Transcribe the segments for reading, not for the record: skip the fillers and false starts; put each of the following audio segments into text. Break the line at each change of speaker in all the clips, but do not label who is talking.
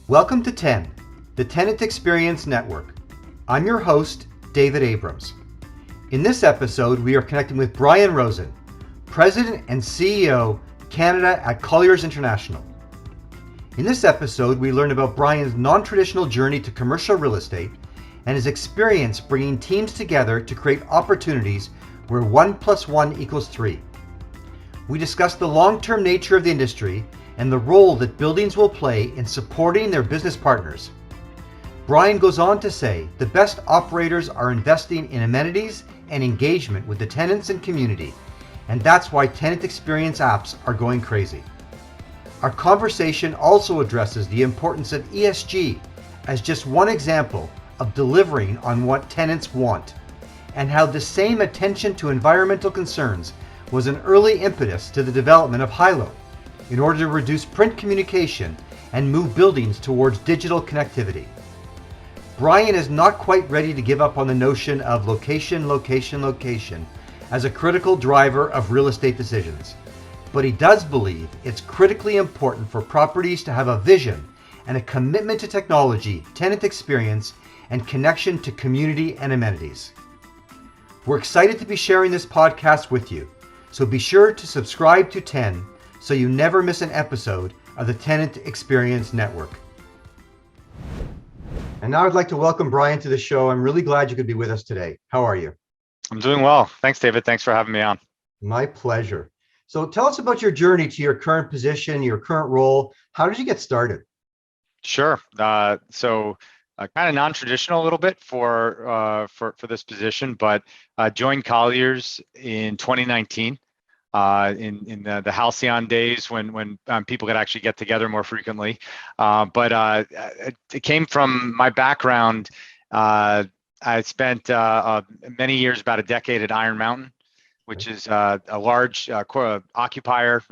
Welcome to 10, the Tenant Experience Network. I'm your host, David Abrams. In this episode, we are connecting with Brian Rosen, President and CEO, Canada at Colliers International. In this episode, we learn about Brian's non-traditional journey to commercial real estate and his experience bringing teams together to create opportunities where 1 + 1 = 3. We discuss the long-term nature of the industry and the role that buildings will play in supporting their business partners. Brian goes on to say the best operators are investing in amenities and engagement with the tenants and community, and that's why tenant experience apps are going crazy. Our conversation also addresses the importance of ESG as just one example of delivering on what tenants want, and how the same attention to environmental concerns was an early impetus to the development of HILO in order to reduce print communication and move buildings towards digital connectivity. Brian is not quite ready to give up on the notion of location as a critical driver of real estate decisions, but he does believe it's critically important for properties to have a vision and a commitment to technology, tenant experience, and connection to community and amenities. We're excited to be sharing this podcast with you, so be sure to subscribe to 10 so you never miss an episode of the Tenant Experience Network. And now I'd like to welcome Brian to the show. I'm really glad you could be with us today. How are you?
I'm doing well. Thanks, David. Thanks for having me on.
My pleasure. So tell us about your journey to your current position, your current role. How did you get started?
Sure. So kind of non-traditional a little bit for this position, but joined Colliers in 2019. In the halcyon days when people could actually get together more frequently. But it came from my background. I spent many years, about a decade at Iron Mountain, which is a large occupier.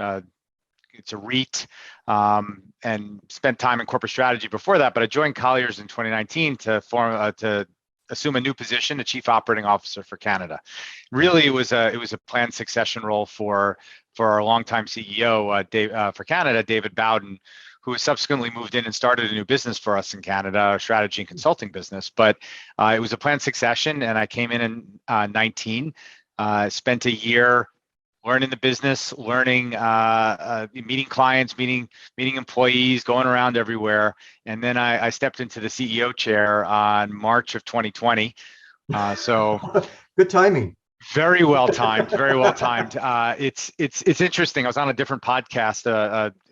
It's a REIT, and spent time in corporate strategy before that. But I joined Colliers in 2019 to assume a new position, a chief operating officer for Canada. Really, it was a planned succession role for our longtime CEO for Canada, David Bowden, who has subsequently moved in and started a new business for us in Canada, a strategy and consulting business. But it was a planned succession, and I came in 19, spent a year learning the business, meeting clients, meeting employees, going around everywhere. And then I stepped into the CEO chair on March of 2020. So
good timing.
Very well timed. Very well timed. It's interesting. I was on a different podcast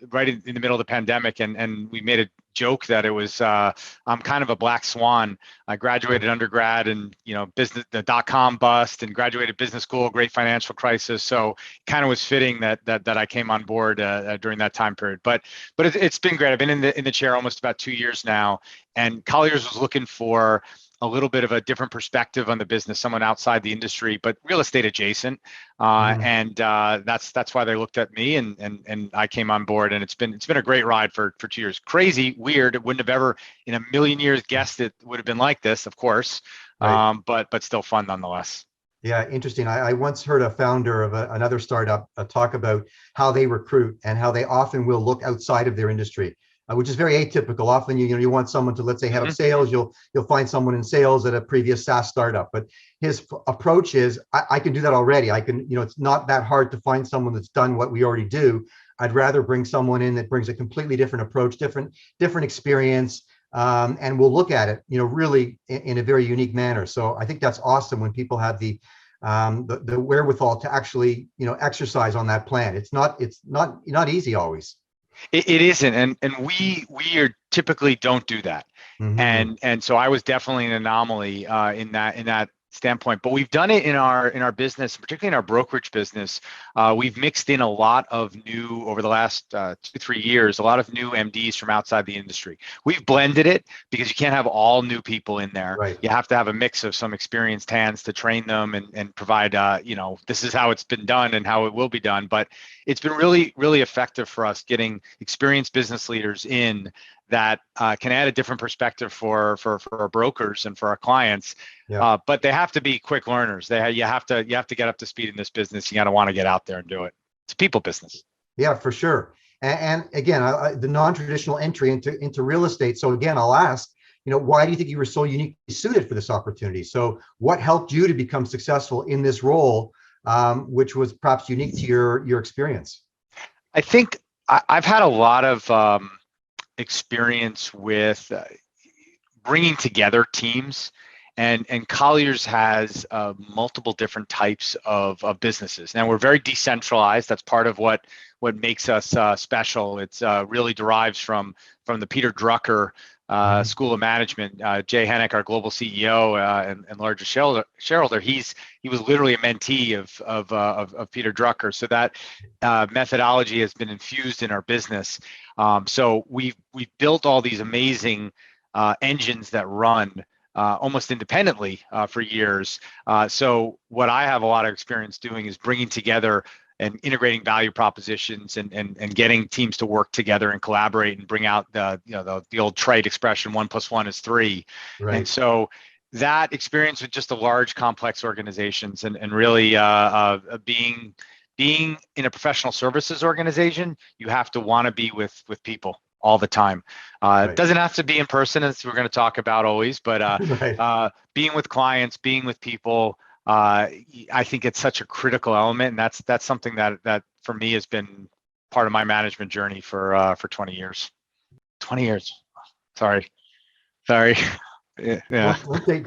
right in the middle of the pandemic, and we made a joke that it was I'm kind of a black swan. I graduated undergrad and business, the .com bust, and graduated business school, great financial crisis. So kind of was fitting that I came on board during that time period. But it's been great. I've been in the chair almost about 2 years now, and Colliers was looking for a little bit of a different perspective on the business, someone outside the industry, but real estate adjacent. And that's why they looked at me, and I came on board, and it's been a great ride for 2 years. Crazy, weird. It wouldn't have ever in a million years guessed it would have been like this, of course, right. But still fun nonetheless.
Yeah, interesting. I once heard a founder of another startup talk about how they recruit and how they often will look outside of their industry. Which is very atypical. Often, you want someone to, let's say, head up sales. You'll find someone in sales at a previous SaaS startup. But his approach is, I can do that already. I can, it's not that hard to find someone that's done what we already do. I'd rather bring someone in that brings a completely different approach, different experience, and we'll look at it, really in a very unique manner. So I think that's awesome when people have the wherewithal to actually, exercise on that plan. It's not easy always.
It isn't, and we typically don't do that, and so I was definitely an anomaly in that standpoint. But we've done it in our business, particularly in our brokerage business. We've mixed in a lot of new over the last 2-3 years, a lot of new MDs from outside the industry. We've blended it because you can't have all new people in there.
Right.
You have to have a mix of some experienced hands to train them and provide this is how it's been done and how it will be done. But it's been really, really effective for us getting experienced business leaders in that can add a different perspective for our brokers and for our clients. Yeah. But they have to be quick learners. You have to get up to speed in this business. You got to want to get out there and do it. It's a people business.
Yeah, for sure. And again, the non-traditional entry into real estate. So again, I'll ask, why do you think you were so uniquely suited for this opportunity? So what helped you to become successful in this role, which was perhaps unique to your experience?
I think I've had a lot of experience with bringing together teams, and Colliers has multiple different types of businesses. Now we're very decentralized. That's part of what makes us special. It's really derives from the Peter Drucker School of Management. Jay Hennick, our global CEO and largest shareholder, he was literally a mentee of Peter Drucker. So that methodology has been infused in our business. So we've built all these amazing engines that run almost independently for years. So what I have a lot of experience doing is bringing together and integrating value propositions and getting teams to work together and collaborate and bring out the old trite expression, 1 + 1 is 3. Right. And so that experience with just the large complex organizations and really being in a professional services organization, you have to want to be with people all the time. Right. It doesn't have to be in person, as we're going to talk about always, but right. Being with clients, being with people, I think it's such a critical element, and that's something that for me has been part of my management journey for 20 years. 20 years. Sorry. Yeah.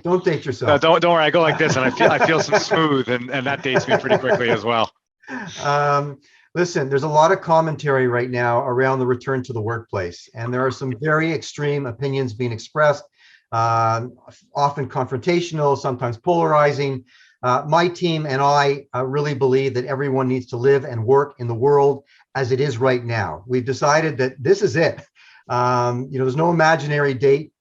Don't date yourself.
No, don't worry. I go like this, and I feel some smooth, and that dates me pretty quickly as well.
Listen, there's a lot of commentary right now around the return to the workplace, and there are some very extreme opinions being expressed, often confrontational, sometimes polarizing. My team and I really believe that everyone needs to live and work in the world as it is right now. We've decided that this is it. There's no imaginary date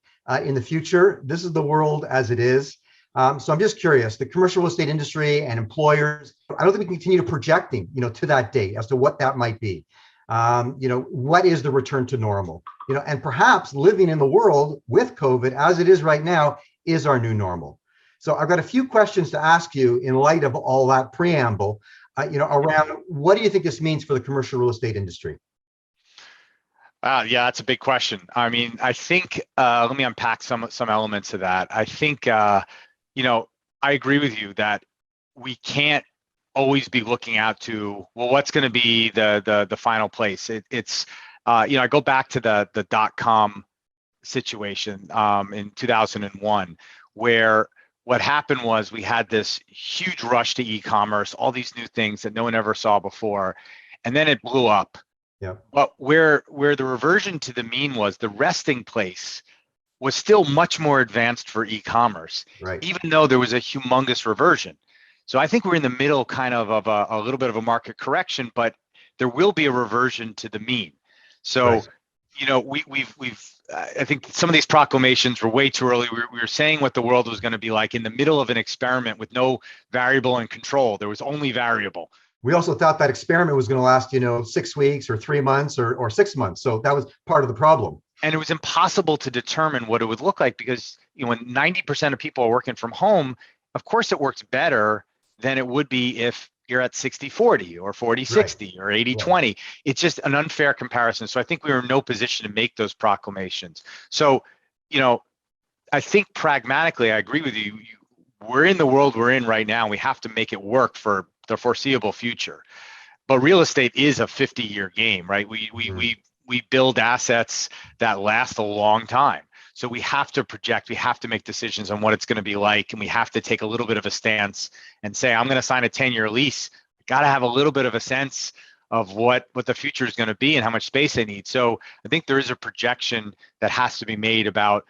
in the future. This is the world as it is. So I'm just curious, the commercial real estate industry and employers, I don't think we can continue projecting, to that date as to what that might be. What is the return to normal? And perhaps living in the world with COVID as it is right now is our new normal. So I've got a few questions to ask you in light of all that preamble, around what do you think this means for the commercial real estate industry?
Yeah, that's a big question. I mean, I think let me unpack some elements of that. I think I agree with you that we can't always be looking out to, well, what's going to be the final place. It's I go back to the .com situation in 2001, where what happened was we had this huge rush to e-commerce, all these new things that no one ever saw before, and then it blew up. Yeah. But where the reversion to the mean was, the resting place was still much more advanced for e-commerce, right, even though there was a humongous reversion. So I think we're in the middle kind of a little bit of a market correction, but there will be a reversion to the mean. So, right, I think some of these proclamations were way too early. We were saying what the world was going to be like in the middle of an experiment with no variable and control. There was only variable.
We also thought that experiment was going to last, 6 weeks or 3 months or 6 months. So that was part of the problem.
And it was impossible to determine what it would look like, because when 90% of people are working from home, of course it works better than it would be if you're at 60-40 or 40-60 or 80-20. Right. It's just an unfair comparison. So I think we were in no position to make those proclamations. So, I think pragmatically, I agree with you. We're in the world we're in right now. And we have to make it work for the foreseeable future. But real estate is a 50-year game, right? We build assets that last a long time. So we have to project, we have to make decisions on what it's going to be like, and we have to take a little bit of a stance and say, I'm going to sign a 10-year lease. Got to have a little bit of a sense of what the future is going to be and how much space they need. So I think there is a projection that has to be made about,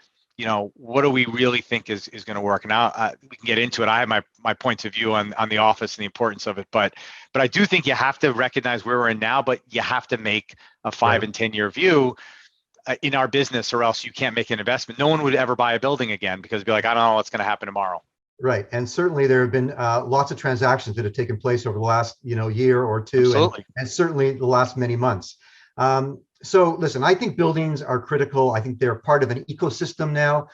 what do we really think is going to work? Now we can get into it. I have my points of view on the office and the importance of it, but I do think you have to recognize where we're in now, but you have to make a 5 and 10-year view in our business, or else you can't make an investment. No one would ever buy a building again, because it'd be like, I don't know what's going to happen tomorrow.
Right, and certainly there have been lots of transactions that have taken place over the last year or two, and certainly the last many months. So listen, I think buildings are critical. I think they're part of an ecosystem now,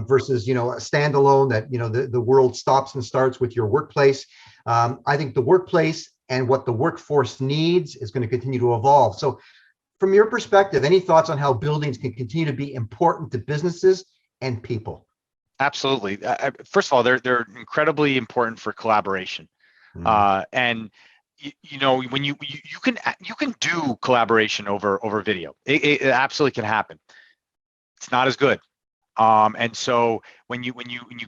versus a standalone that the world stops and starts with your workplace. I think the workplace and what the workforce needs is going to continue to evolve. So from your perspective, any thoughts on how buildings can continue to be important to businesses and people?
Absolutely. First of all, they're incredibly important for collaboration. And when you can do collaboration over video. It absolutely can happen. It's not as good. And so when you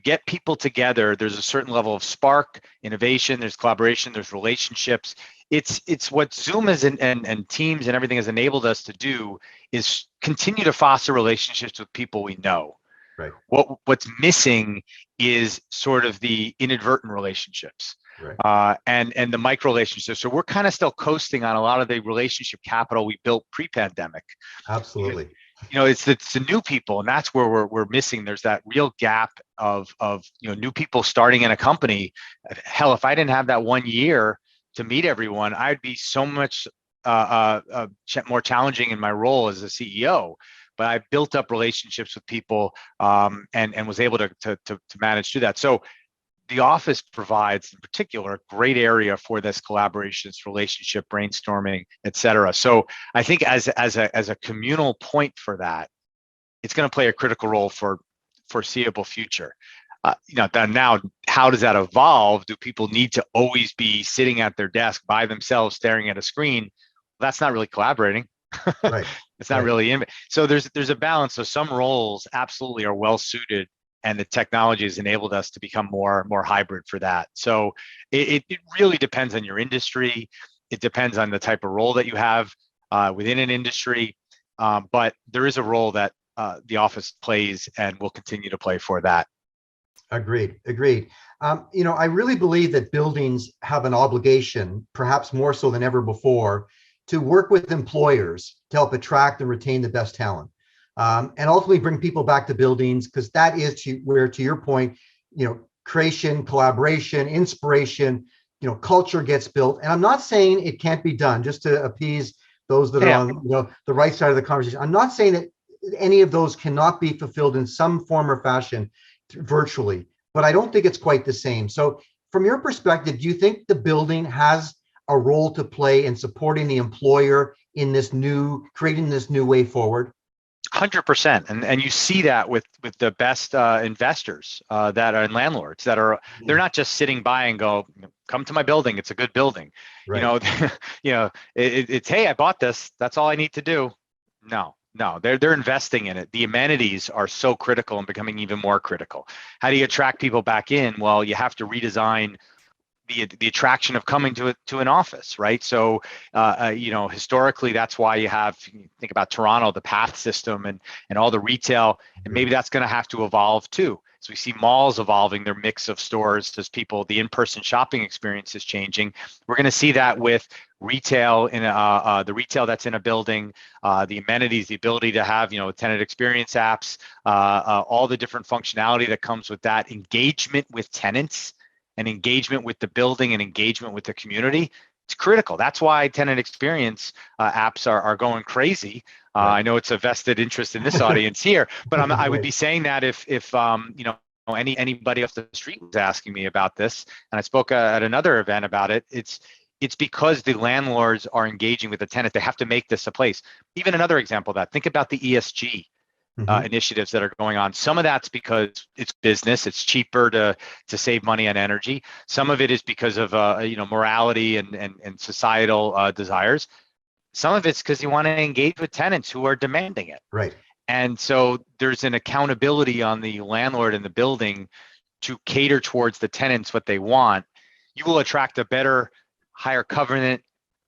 get people together, there's a certain level of spark, innovation, there's collaboration, there's relationships. It's what Zoom is and Teams and everything has enabled us to do is continue to foster relationships with people we know.
Right.
What's missing is sort of the inadvertent relationships.
Right.
And the micro relationships. So we're kind of still coasting on a lot of the relationship capital we built pre-pandemic.
Absolutely.
It's the new people, and that's where we're missing. There's that real gap of new people starting in a company. Hell, if I didn't have that 1 year to meet everyone, I'd be so much more challenging in my role as a CEO. But I built up relationships with people and was able to manage through that. So the office provides, in particular, a great area for this collaborations, relationship, brainstorming, et cetera. So I think as a communal point for that, it's going to play a critical role for foreseeable future. Now, how does that evolve? Do people need to always be sitting at their desk by themselves, staring at a screen? Well, that's not really collaborating.
Right.
It's not really so there's a balance. So some roles absolutely are well suited, and the technology has enabled us to become more hybrid for that. So it really depends on your industry. It depends on the type of role that you have within an industry. But there is a role that the office plays and will continue to play for that.
Agreed. I really believe that buildings have an obligation, perhaps more so than ever before, to work with employers to help attract and retain the best talent. And ultimately bring people back to buildings, because that is where, to your point, creation, collaboration, inspiration, culture gets built. And I'm not saying it can't be done, just to appease those that are on the right side of the conversation. I'm not saying that any of those cannot be fulfilled in some form or fashion virtually, but I don't think it's quite the same. So from your perspective, do you think the building has a role to play in supporting the employer in creating this new way forward?
100%, and you see that with the best investors that are and landlords that are, they're not just sitting by and go, come to my building, it's a good building.
Right.
It's hey, I bought this, that's all I need to do. No, they're investing in it. The amenities are so critical and becoming even more critical. How do you attract people back in? Well, you have to redesign the attraction of coming to an office, right? So, historically, that's why you think about Toronto, the path system and all the retail, and maybe that's going to have to evolve too. So we see malls evolving their mix of stores as the in-person shopping experience is changing. We're going to see that with retail in the retail that's in a building, the amenities, the ability to have, tenant experience apps, all the different functionality that comes with that, engagement with tenants and engagement with the building and engagement with the community. It's critical. That's why tenant experience apps are going crazy.
Right.
I know it's a vested interest in this audience here, but I would be saying that if anybody off the street was asking me about this, and I spoke at another event about it, it's because the landlords are engaging with the tenant. They have to make this a place. Even another example of that, think about the ESG initiatives that are going on. Some of that's because it's business, it's cheaper to save money on energy. Some of it is because of morality and societal desires. Some of it's because you want to engage with tenants who are demanding it.
Right.
And so there's an accountability on the landlord and the building to cater towards the tenants what they want. You will attract a better, higher covenant,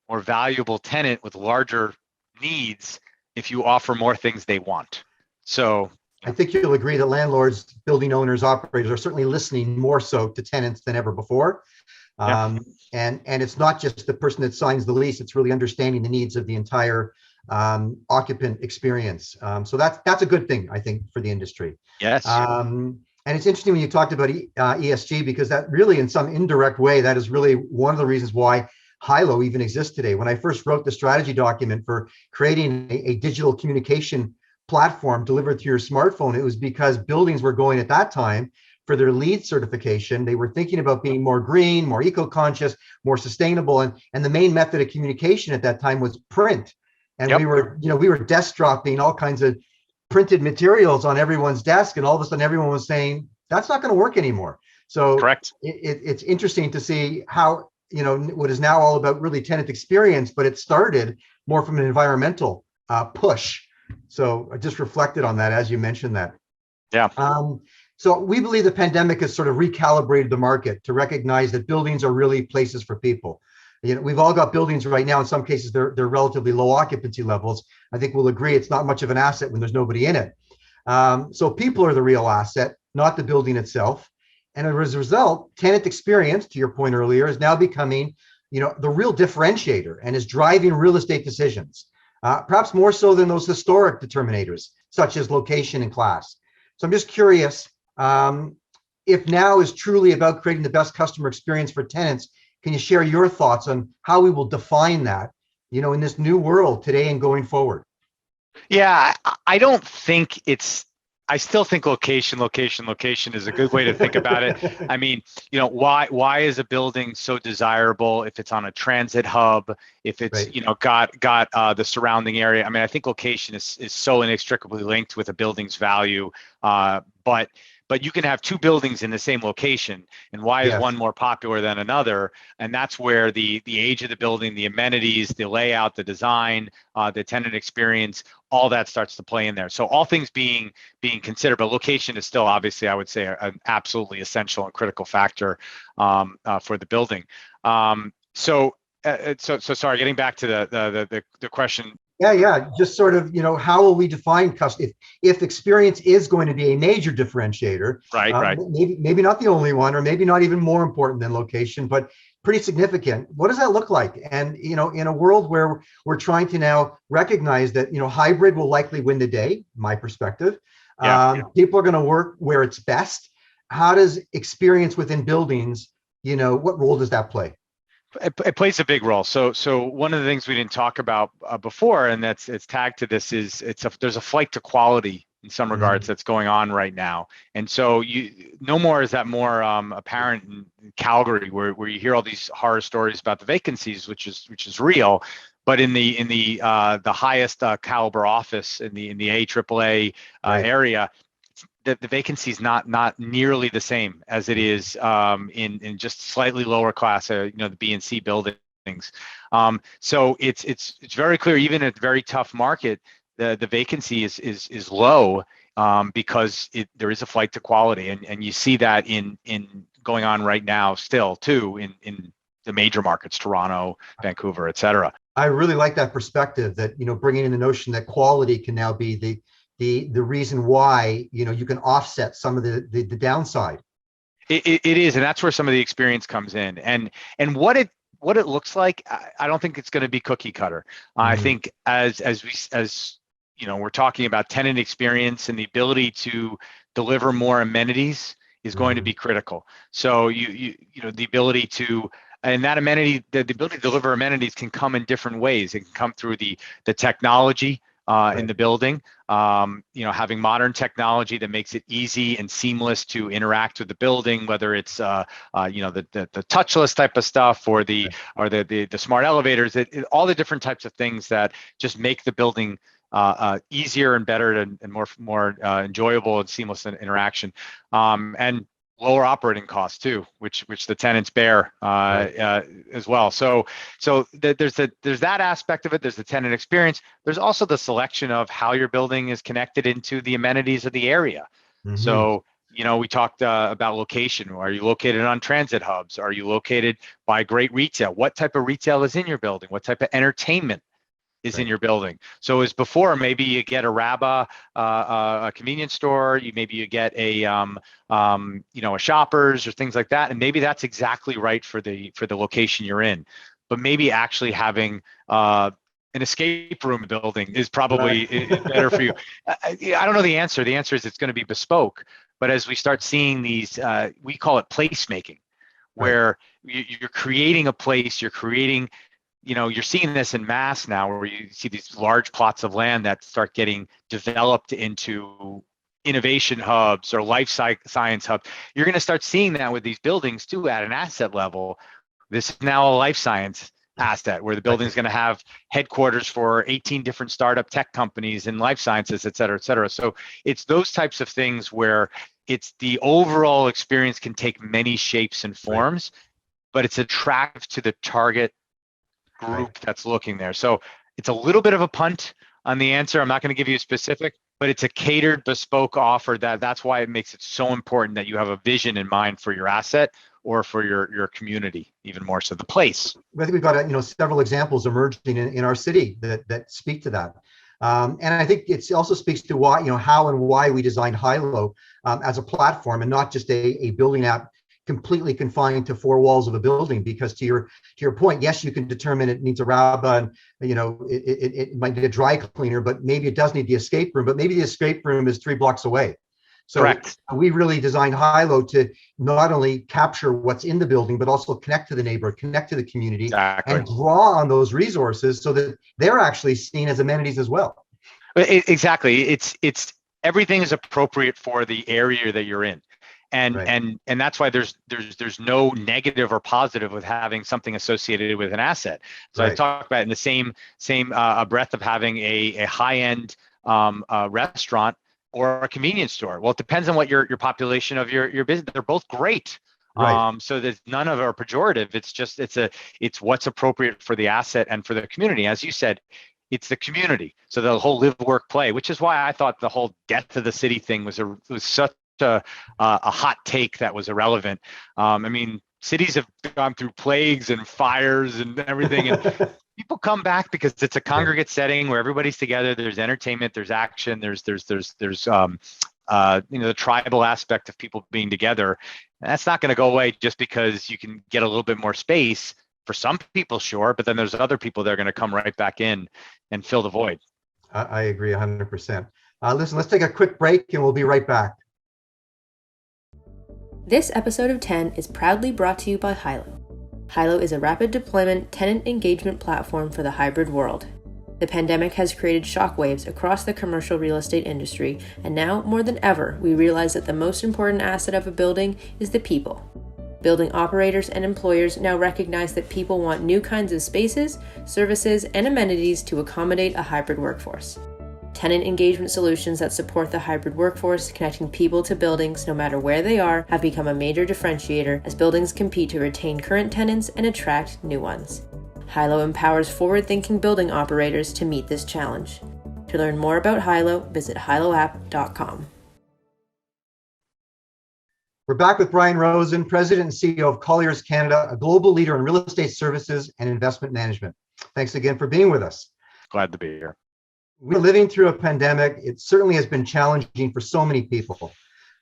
more valuable tenant with larger needs if you offer more things they want. So
I think you'll agree that landlords, building owners, operators are certainly listening more so to tenants than ever before. And it's not just the person that signs the lease, it's really understanding the needs of the entire occupant experience. So that's a good thing, I think, for the industry.
Yes.
And it's interesting when you talked about ESG, because that really, in some indirect way, that is really one of the reasons why HILO even exists today. When I first wrote the strategy document for creating a digital communication platform delivered through your smartphone, it was because buildings were going at that time for their LEED certification. They were thinking about being more green, more eco-conscious, more sustainable. And the main method of communication at that time was print. and
Yep.
we were desk dropping all kinds of printed materials on everyone's desk, and all of a sudden everyone was saying that's not going to work anymore. So
Correct.
it's interesting to see how, what is now all about really tenant experience, but it started more from an environmental push. So I just reflected on that as you mentioned that.
Yeah.
So we believe the pandemic has sort of recalibrated the market to recognize that buildings are really places for people. We've all got buildings right now. In some cases, they're relatively low occupancy levels. I think we'll agree it's not much of an asset when there's nobody in it. So people are the real asset, not the building itself. And as a result, tenant experience, to your point earlier, is now becoming, the real differentiator and is driving real estate decisions, perhaps more so than those historic determinators, such as location and class. So I'm just curious, if now is truly about creating the best customer experience for tenants, can you share your thoughts on how we will define that, in this new world today and going forward?
Yeah, I don't think I still think location is a good way to think about it. I mean, why is a building so desirable if it's on a transit hub, if it's,
Right.
got the surrounding area? I mean, I think location is so inextricably linked with a building's value. But you can have two buildings in the same location, and why is
Yes.
one more popular than another? And that's where the age of the building, the amenities, the layout, the design, the tenant experience, all that starts to play in there. So all things being considered, but location is still obviously, I would say, an absolutely essential and critical factor for the building. So sorry, getting back to the question.
Yeah. Just sort of, how will we define customer if experience is going to be a major differentiator?
Right.
Maybe not the only one, or maybe not even more important than location, but pretty significant. What does that look like? And in a world where we're trying to now recognize that hybrid will likely win the day, my perspective.
Yeah.
People are going to work where it's best. How does experience within buildings? What role does that play?
It plays a big role. So one of the things we didn't talk about before, and it's tagged to this, is there's a flight to quality in some regards that's going on right now. And so no more is that more apparent in Calgary, where you hear all these horror stories about the vacancies, which is real. But in the highest caliber office in the AAA
Right.
area, the vacancy is not nearly the same as it is in just slightly lower class, the B and C buildings. So it's very clear, even at a very tough market, the vacancy is low because there is a flight to quality, and you see that in going on right now still too in the major markets, Toronto, Vancouver, et cetera.
I really like that perspective that, bringing in the notion that quality can now be the reason why, you can offset some of the downside.
It is, and that's where some of the experience comes in, and what it looks like. I don't think it's going to be cookie cutter. I think as we're talking about tenant experience, and the ability to deliver more amenities is going to be critical. So the ability to, and that amenity, the ability to deliver amenities can come in different ways. It can come through the technology in the building, having modern technology that makes it easy and seamless to interact with the building, whether it's the touchless type of stuff or the smart elevators, all the different types of things that just make the building easier and better and more enjoyable and seamless interaction, and lower operating costs too, which the tenants bear as well. So there's that aspect of it. There's the tenant experience. There's also the selection of how your building is connected into the amenities of the area. So we talked about location. Are you located on transit hubs? Are you located by great retail? What type of retail is in your building? What type of entertainment is in your building? So as before, maybe you get a Rabba, a convenience store, maybe you get a Shoppers or things like that, and maybe that's exactly right for the location you're in. But maybe actually having an escape room building is probably better for you. I don't know the answer. The answer is it's going to be bespoke. But as we start seeing these, we call it placemaking, where you're creating a place, you're creating. You're seeing this in mass now, where you see these large plots of land that start getting developed into innovation hubs or life science hubs. You're going to start seeing that with these buildings too at an asset level. This is now a life science asset where the building is going to have headquarters for 18 different startup tech companies in life sciences, et cetera, et cetera. So it's those types of things where it's the overall experience can take many shapes and forms, but it's attractive to the target group that's looking there. So it's a little bit of a punt on the answer. I'm not going to give you a specific, but it's a catered, bespoke offer. That's why it makes it so important that you have a vision in mind for your asset or for your community, even more so the place.
I think we've got several examples emerging in our city that speak to that. And I think it also speaks to why, how and why we designed HILO as a platform and not just a building app completely confined to four walls of a building. Because to your point, yes, you can determine it needs a RABA and it might need a dry cleaner, but maybe it does need the escape room, but maybe the escape room is 3 blocks away. So
correct.
We really designed HILO to not only capture what's in the building, but also connect to the neighborhood, connect to the community,
exactly.
and draw on those resources so that they're actually seen as amenities as well.
Exactly. It's everything is appropriate for the area that you're in. And that's why there's no negative or positive with having something associated with an asset. So I talked about in the same breath of having a high-end restaurant or a convenience store. Well, it depends on what your population of your business. They're both great. So there's none of it are pejorative. It's just it's what's appropriate for the asset and for the community. As you said, it's the community. So the whole live, work, play, which is why I thought the whole death of the city thing was such a hot take that was irrelevant. I mean, cities have gone through plagues and fires and everything, and people come back because it's a congregate setting where everybody's together. There's entertainment, there's action, there's the tribal aspect of people being together. And that's not going to go away just because you can get a little bit more space. For some people, sure, but then there's other people that are going to come right back in and fill the void.
I agree 100%. Listen, let's take a quick break and we'll be right back.
This episode of 10 is proudly brought to you by HILO. HILO is a rapid deployment tenant engagement platform for the hybrid world. The pandemic has created shockwaves across the commercial real estate industry, and now, more than ever, we realize that the most important asset of a building is the people. Building operators and employers now recognize that people want new kinds of spaces, services, and amenities to accommodate a hybrid workforce. Tenant engagement solutions that support the hybrid workforce, connecting people to buildings no matter where they are, have become a major differentiator as buildings compete to retain current tenants and attract new ones. HILO empowers forward-thinking building operators to meet this challenge. To learn more about HILO, visit hiloapp.com.
We're back with Brian Rosen, President and CEO of Colliers Canada, a global leader in real estate services and investment management. Thanks again for being with us.
Glad to be here.
We're living through a pandemic. It certainly has been challenging for so many people,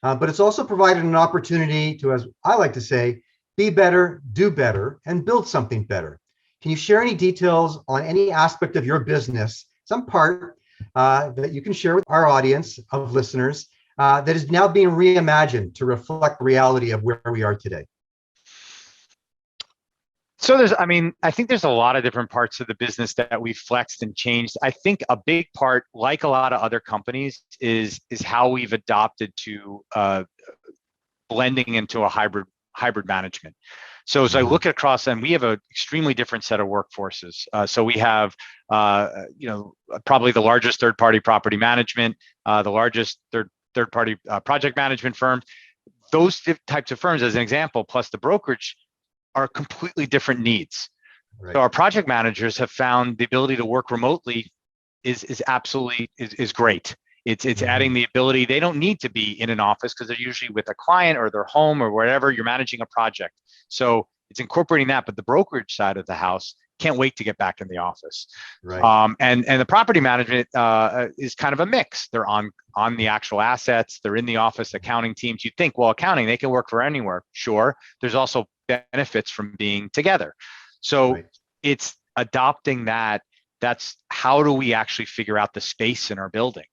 but it's also provided an opportunity to, as I like to say, be better, do better, and build something better. Can you share any details on any aspect of your business, some part that you can share with our audience of listeners that is now being reimagined to reflect the reality of where we are today?
So I think there's a lot of different parts of the business that we've flexed and changed. I think a big part, like a lot of other companies, is how we've adopted to blending into a hybrid management. So as I look across, and we have an extremely different set of workforces. So we have, probably the largest third-party property management, the largest third-party project management firm. Those types of firms, as an example, plus the brokerage, are completely different needs. So our project managers have found the ability to work remotely is absolutely great. It's adding the ability. They don't need to be in an office because they're usually with a client or their home or wherever you're managing a project. So it's incorporating that, but the brokerage side of the house can't wait to get back in the office. And the property management is kind of a mix. They're on the actual assets. They're in the office, accounting teams. You'd think, well, accounting, they can work for anywhere. Sure. There's also benefits from being together. So it's adopting that. That's how do we actually figure out the space in our building?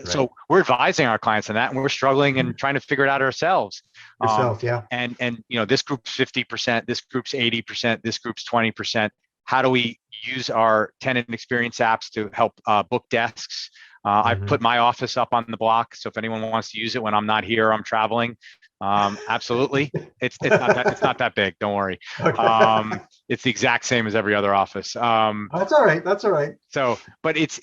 So we're advising our clients on that, and we're struggling and trying to figure it out ourselves. And this group's 50%, this group's 80%, this group's 20%. How do we use our tenant experience apps to help book desks, I put my office up on the block, so if anyone wants to use it when I'm not here, I'm traveling. Absolutely. It's not that big. Don't worry.
Okay.
It's the exact same as every other office.
That's all right. That's all right.
So, but it's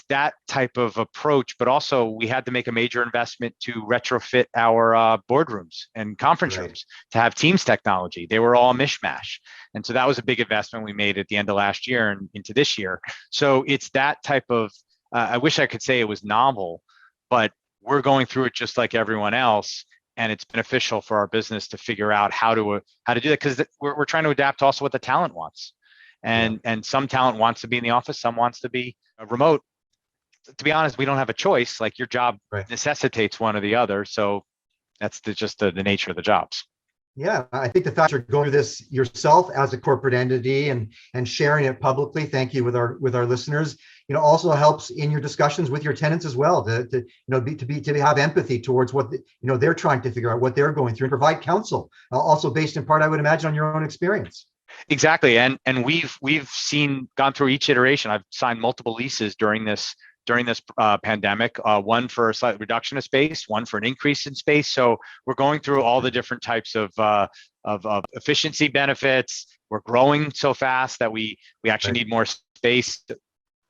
that type of approach. But also, we had to make a major investment to retrofit our boardrooms and conference
Right.
rooms to have Teams technology. They were all a mishmash, and so that was a big investment we made at the end of last year and into this year. So it's that type of. I wish I could say it was novel, but we're going through it just like everyone else, and it's beneficial for our business to figure out how to do that, because we're trying to adapt to also what the talent wants, and some talent wants to be in the office, some wants to be remote. To be honest, we don't have a choice. Like, your job necessitates one or the other, so that's just the nature of the jobs.
Yeah, I think the fact you're going through this yourself as a corporate entity and sharing it publicly, thank you, with our listeners, also helps in your discussions with your tenants as well, to have empathy towards what they're trying to figure out, what they're going through, and provide counsel, also based in part, I would imagine, on your own experience.
Exactly, and we've gone through each iteration. I've signed multiple leases during this pandemic, one for a slight reduction of space, one for an increase in space. So we're going through all the different types of efficiency benefits. We're growing so fast that we actually need more space.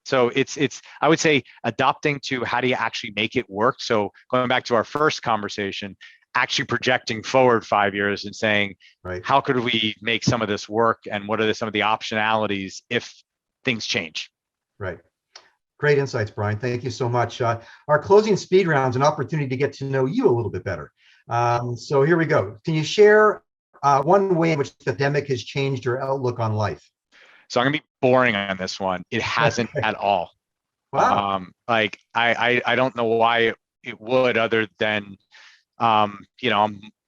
So it's I would say adopting to how do you actually make it work. So going back to our first conversation, actually projecting forward 5 years and saying, how could we make some of this work, and what are some of the optionalities if things change?
Right. Great insights, Brian. Thank you so much. Our closing speed round is an opportunity to get to know you a little bit better. So here we go. Can you share one way in which the pandemic has changed your outlook on life?
So I'm gonna be boring on this one. It hasn't at all.
Wow.
Like I don't know why it would, other than I'm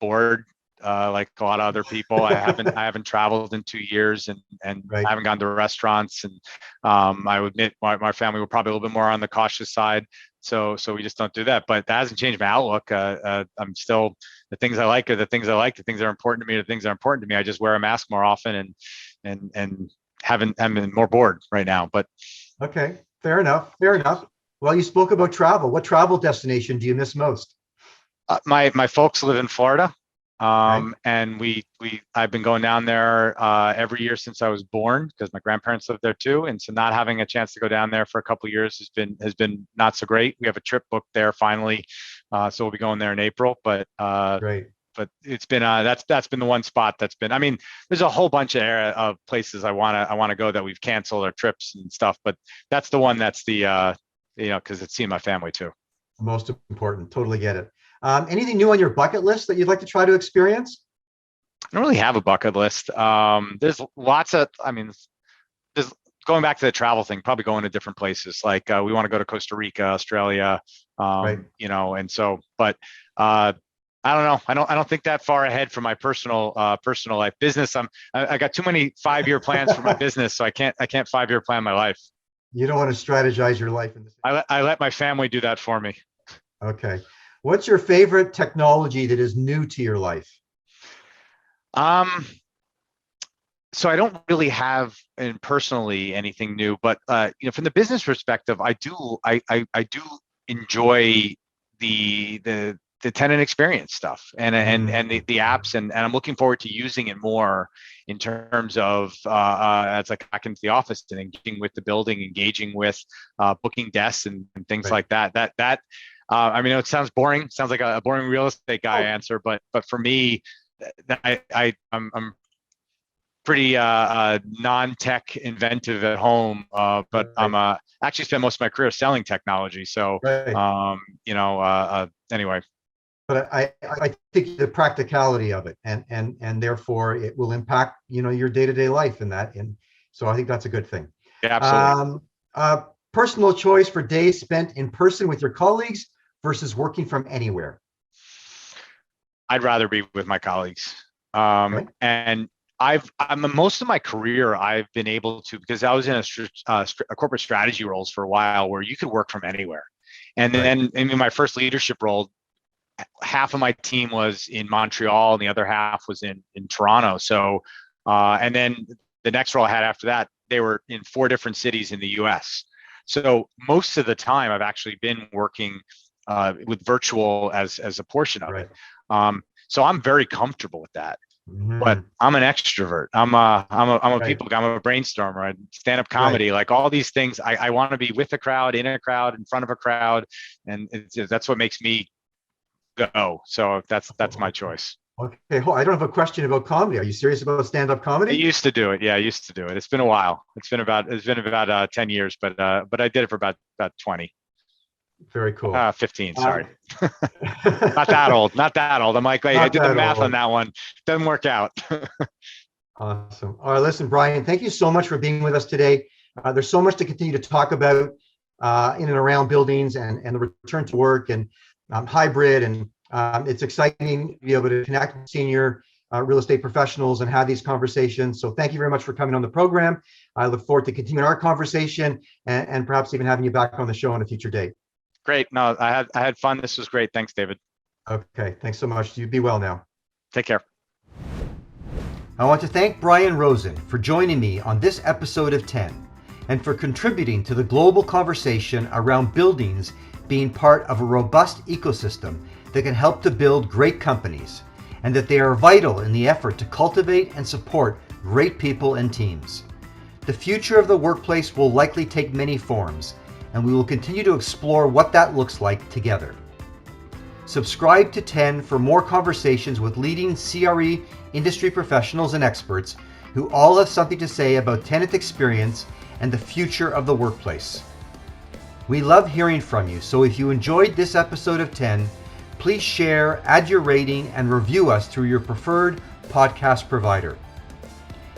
bored. Like a lot of other people, I haven't traveled in 2 years, and I haven't gone to restaurants, and I would admit my family were probably a little bit more on the cautious side, so we just don't do that. But that hasn't changed my outlook. I'm still, the things I like are the things I like. The things that are important to me are the things that are important to me. I just wear a mask more often, and I'm more bored right now. But
okay, fair enough. Well, you spoke about travel. What travel destination do you miss most?
My folks live in Florida. And I've been going down there every year since I was born, because my grandparents lived there too. And so not having a chance to go down there for a couple of years has been not so great. We have a trip booked there finally, so we'll be going there in April. But but it's been that's been the one spot that's been. I mean, there's a whole bunch of places I wanna go that we've canceled our trips and stuff, but that's the one that's the because it's seeing my family too.
Most important. Totally get it. Anything new on your bucket list that you'd like to try to experience?
I don't really have a bucket list. There's lots of, there's going back to the travel thing, probably going to different places. Like we want to go to Costa Rica, Australia, and so, but I don't know. I don't think that far ahead for my personal life. Business, I got too many 5-year plans for my business, so I can't 5-year plan my life.
You don't want to strategize your life in this.
I let my family do that for me.
Okay. What's your favorite technology that is new to your life?
So I don't really have, and personally, anything new, but from the business perspective, I do enjoy the tenant experience stuff and the apps, and I'm looking forward to using it more in terms of it's like back into the office and engaging with the building, engaging with booking desks and things like that. It sounds boring. Sounds like a boring real estate guy answer, but for me, I'm pretty non-tech inventive at home, but I'm actually spent most of my career selling technology. So anyway.
But I think the practicality of it, and therefore it will impact your day-to-day life in that, and so I think that's a good thing.
Yeah, absolutely.
Personal choice for days spent in person with your colleagues versus working from anywhere.
I'd rather be with my colleagues, and most of my career I've been able to, because I was in a corporate strategy roles for a while where you could work from anywhere, and then in my first leadership role, half of my team was in Montreal and the other half was in Toronto. So, and then the next role I had after that, they were in 4 different cities in the US. So most of the time I've actually been working with virtual as a portion of it. So I'm very comfortable with that. But I'm an extrovert. I'm a people guy. I'm a brainstormer. Stand-up comedy, like all these things. I want to be with a crowd, in a crowd, in front of a crowd, and that's what makes me go. So that's my choice.
Okay, I don't have a question about comedy. Are you serious about stand-up comedy?
I used to do it. Yeah, I used to do it. It's been a while. It's been about 10 years, but I did it for about 20.
Very cool.
15, sorry. Not that old. I'm like, wait, I did the math on that one. Doesn't work out.
Awesome. All right, listen, Brian, thank you so much for being with us today. There's so much to continue to talk about in and around buildings and the return to work and hybrid. And it's exciting to be able to connect with senior real estate professionals and have these conversations. So thank you very much for coming on the program. I look forward to continuing our conversation and perhaps even having you back on the show on a future date.
Great. No, I had fun. This was great. Thanks, David.
Okay. Thanks so much. You be well now.
Take care.
I want to thank Brian Rosen for joining me on this episode of 10 and for contributing to the global conversation around buildings being part of a robust ecosystem that can help to build great companies, and that they are vital in the effort to cultivate and support great people and teams. The future of the workplace will likely take many forms, and we will continue to explore what that looks like together. Subscribe to 10 for more conversations with leading CRE industry professionals and experts who all have something to say about tenant experience and the future of the workplace. We love hearing from you, so if you enjoyed this episode of 10, please share, add your rating, and review us through your preferred podcast provider.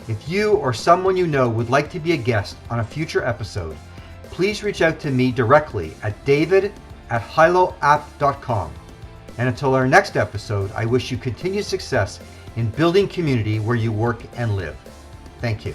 If you or someone you know would like to be a guest on a future episode, please reach out to me directly at david@hiloapp.com. And until our next episode, I wish you continued success in building community where you work and live. Thank you.